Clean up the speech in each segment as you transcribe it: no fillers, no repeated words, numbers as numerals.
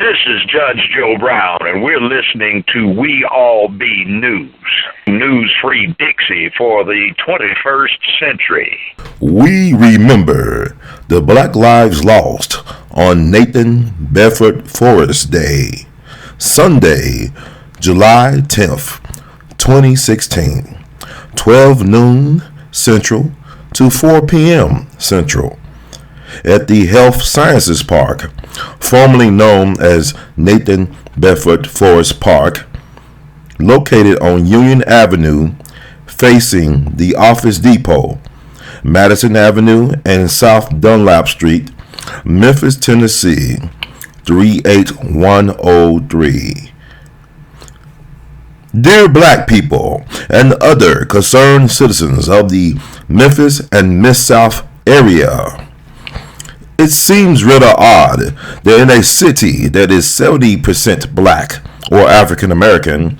This is Judge Joe Brown, and we're listening to We All Be News. News-free Dixie for the 21st century. We remember the Black Lives Lost on Nathan Bedford Forrest Day, Sunday, July 10th, 2016, 12 noon Central to 4 p.m. Central, at the Health Sciences Park, formerly known as Nathan Bedford Forrest Park, located on Union Avenue facing the Office Depot, Madison Avenue and South Dunlap Street, Memphis, Tennessee, 38103. Dear Black people and other concerned citizens of the Memphis and Mid-South area, it seems rather odd that in a city that is 70% black or African American,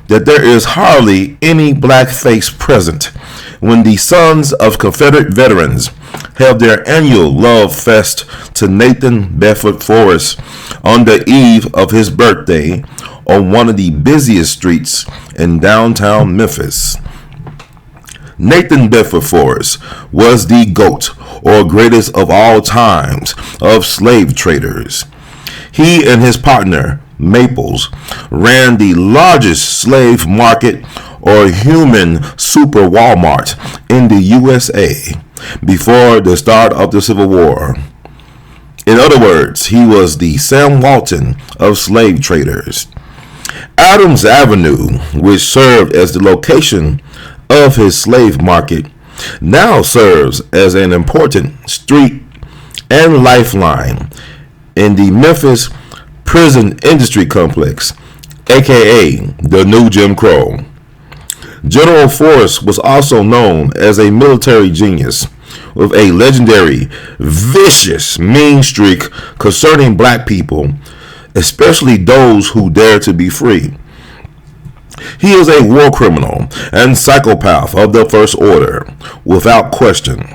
that there is hardly any black face present when the sons of Confederate veterans held their annual love fest to Nathan Bedford Forrest on the eve of his birthday on one of the busiest streets in downtown Memphis. Nathan Bedford Forrest was the GOAT, or greatest of all times, of slave traders. He and his partner, Maples, ran the largest slave market or human super Walmart in the USA before the start of the Civil War. In other words, he was the Sam Walton of slave traders. Adams Avenue, which served as the location of his slave market, now serves as an important street and lifeline in the Memphis prison industry complex, aka the new Jim Crow. General Forrest was also known as a military genius with a legendary, vicious, mean streak concerning black people, especially those who dare to be free. He is a war criminal and psychopath of the first order, without question.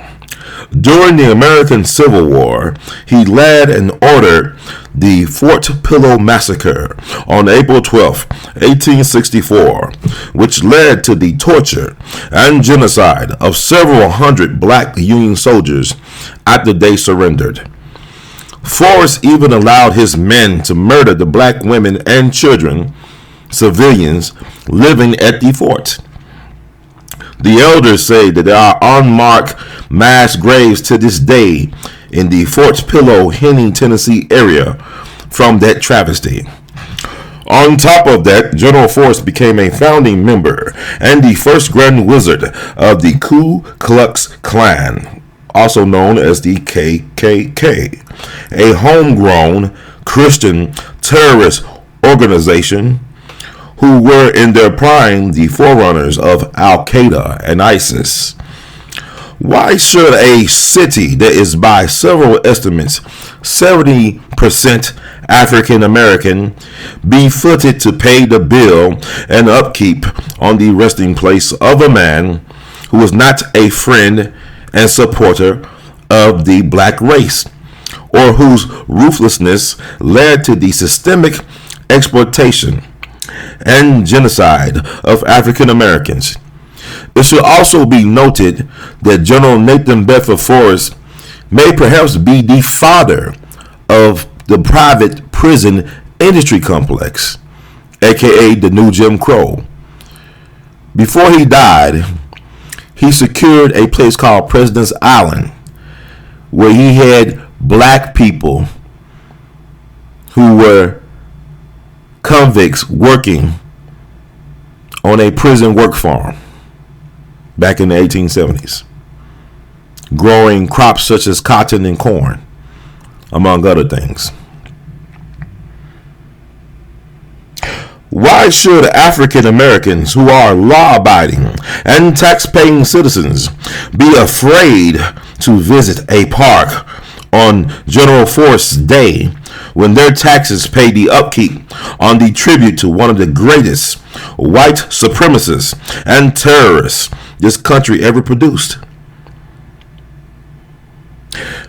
During the American Civil War, he led and ordered the Fort Pillow Massacre on April 12, 1864, which led to the torture and genocide of several hundred black Union soldiers after they surrendered. Forrest even allowed his men to murder the black women and children, civilians, living at the fort. The elders say that there are unmarked mass graves to this day in the Fort Pillow, Henning, Tennessee area from that travesty. On top of that, General Forrest became a founding member and the first Grand Wizard of the Ku Klux Klan, also known as the KKK, a homegrown Christian terrorist organization who were in their prime the forerunners of Al-Qaeda and ISIS. Why should a city that is by several estimates 70% African American be footed to pay the bill and upkeep on the resting place of a man who was not a friend and supporter of the black race, or whose ruthlessness led to the systemic exploitation and genocide of African Americans? It should also be noted that General Nathan Bedford Forrest may perhaps be the father of the private prison industry complex, aka the new Jim Crow. Before he died, he secured a place called President's Island, where he had black people who were convicts working on a prison work farm back in the 1870s, growing crops such as cotton and corn, among other things. Why should African Americans who are law-abiding and tax-paying citizens be afraid to visit a park on General Forrest's Day when their taxes pay the upkeep on the tribute to one of the greatest white supremacists and terrorists this country ever produced?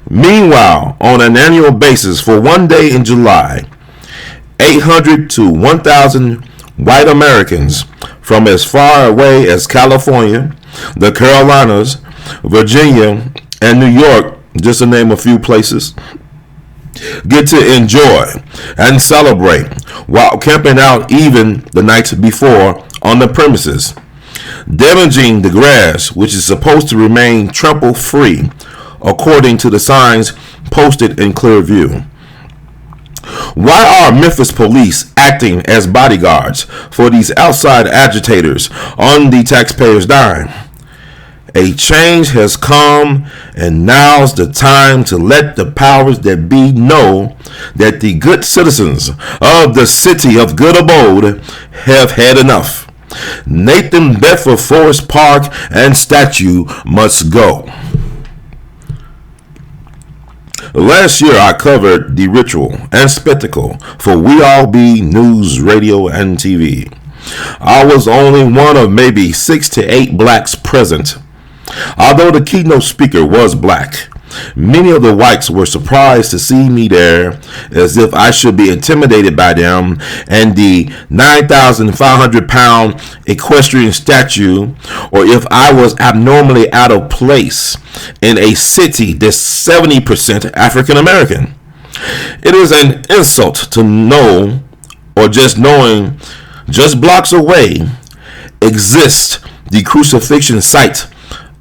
Meanwhile, on an annual basis for one day in July, 800 to 1,000 white Americans from as far away as California, the Carolinas, Virginia, and New York, just to name a few places, get to enjoy and celebrate while camping out even the night before on the premises, damaging the grass, which is supposed to remain trample free according to the signs posted in clear view. Why are Memphis police acting as bodyguards for these outside agitators on the taxpayers' dime? A change has come, and now's the time to let the powers that be know that the good citizens of the city of good abode have had enough. Nathan Bedford Forrest Park and statue must go. Last year I covered the ritual and spectacle for We All Be News, Radio, and TV. I was only one of maybe 6 to 8 blacks present. Although the keynote speaker was black, many of the whites were surprised to see me there, as if I should be intimidated by them and the 9,500-pound equestrian statue, or if I was abnormally out of place in a city that's 70% African American. It is an insult to know, or just knowing, just blocks away exists the crucifixion site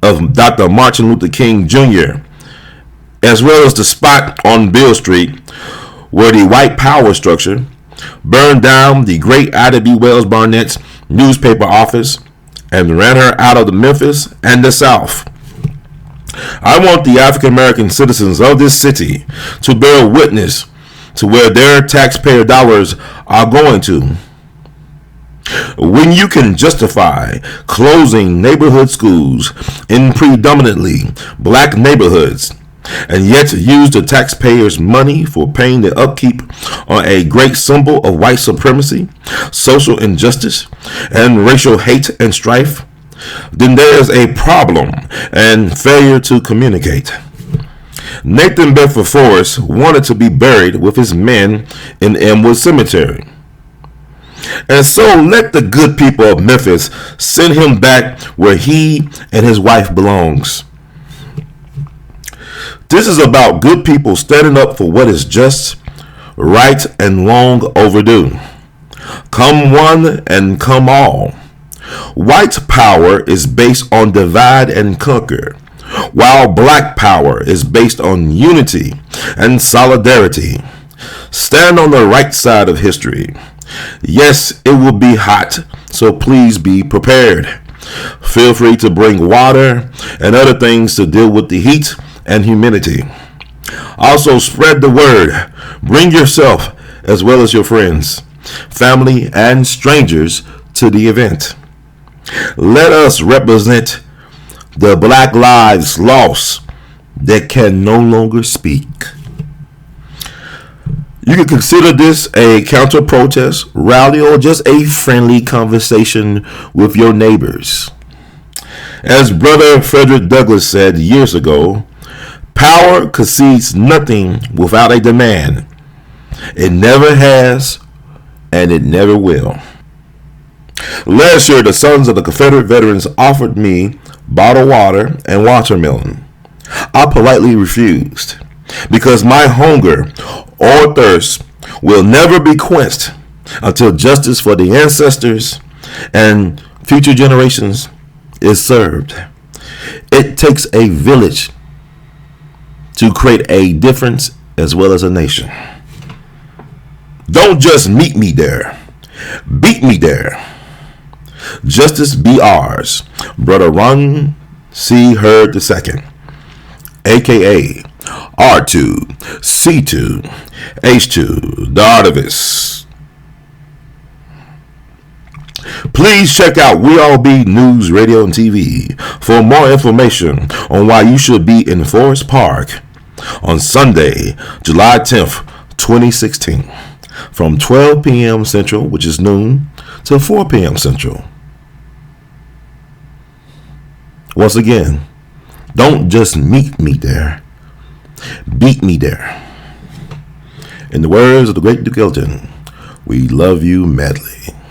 of Dr. Martin Luther King Jr., as well as the spot on Beale Street where the white power structure burned down the great Ida B. Wells Barnett's newspaper office and ran her out of the Memphis and the South. I want the African American citizens of this city to bear witness to where their taxpayer dollars are going to. When you can justify closing neighborhood schools in predominantly black neighborhoods and yet use the taxpayers' money for paying the upkeep on a great symbol of white supremacy, social injustice, and racial hate and strife, then there is a problem and failure to communicate. Nathan Bedford Forrest wanted to be buried with his men in Elmwood Cemetery. And so let the good people of Memphis send him back where he and his wife belongs. This is about good people standing up for what is just, right, and long overdue. Come one and come all. White power is based on divide and conquer, while black power is based on unity and solidarity. Stand on the right side of history. Yes, it will be hot, so please be prepared. Feel free to bring water and other things to deal with the heat and humidity. Also, spread the word. Bring yourself as well as your friends, family, and strangers to the event. Let us represent the Black lives lost that can no longer speak. You can consider this a counter-protest rally or just a friendly conversation with your neighbors. As Brother Frederick Douglass said years ago, power concedes nothing without a demand. It never has, and it never will. Last year, the Sons of the Confederate Veterans offered me bottled water and watermelon. I politely refused, because my hunger or thirst will never be quenched until justice for the ancestors and future generations is served. It takes a village to create a difference as well as a nation. Don't just meet me there. Beat me there. Justice be ours. Brother Ron C. Hurd II, a.k.a. R2, C2, H2, the artivist. Please check out We All Be News, Radio, and TV for more information on why you should be in Forest Park on Sunday, July 10th, 2016, from 12 p.m. Central, which is noon, to 4 p.m. Central. Once again, don't just meet me there. Beat me there. In the words of the great Duke Ellington, We love you madly.